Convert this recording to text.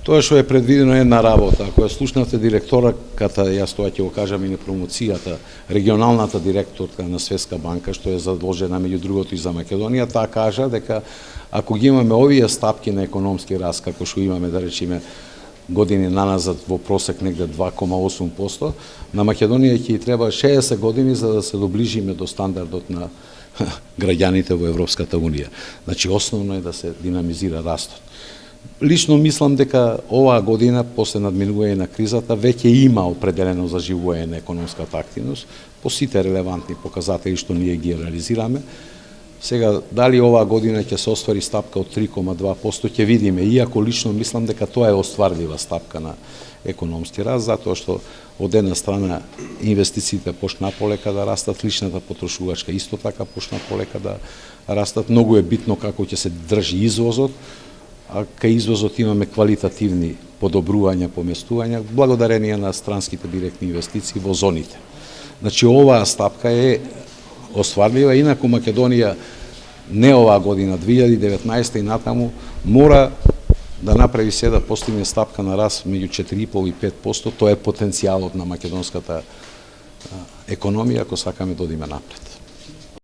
Тоа што е предвидено е една работа. Ако ја слушнате директорката, јас тоа ќе го кажам и на промоцијата, регионалната директорка на Светска банка, што е задолжена меѓу другото и за Македонија, таа кажа дека ако ги имаме овие стапки на економски раст, како што имаме, да речеме, години наназад во просек негде 2,8%, на Македонија ќе треба 60 години за да се доближиме до стандардот на граѓаните во Европската Унија. Значи, основно е да се динамизира растот. Лично мислам дека оваа година, после надминување на кризата, веќе има определено заживување на економската активност по сите релевантни показатели што ние ги реализираме. Сега, дали оваа година ќе се оствари стапка од 3,2%, ќе видиме, иако лично мислам дека тоа е остварлива стапка на економски раст, затоа што од една страна инвестициите почнаа полека да растат, личната потрошувачка исто така почна полека да растат. Многу е битно како ќе се држи извозот, а кај извозот имаме квалитативни подобрувања, поместувања, благодарение на странските директни инвестиции во зоните. Значи, оваа стапка е остварлива, инаку Македонија не оваа година, 2019 и натаму, мора да направи се да постигне стапка на раст меѓу 4,5 и 5%, тоа е потенцијалот на македонската економија ако сакаме да одиме напред.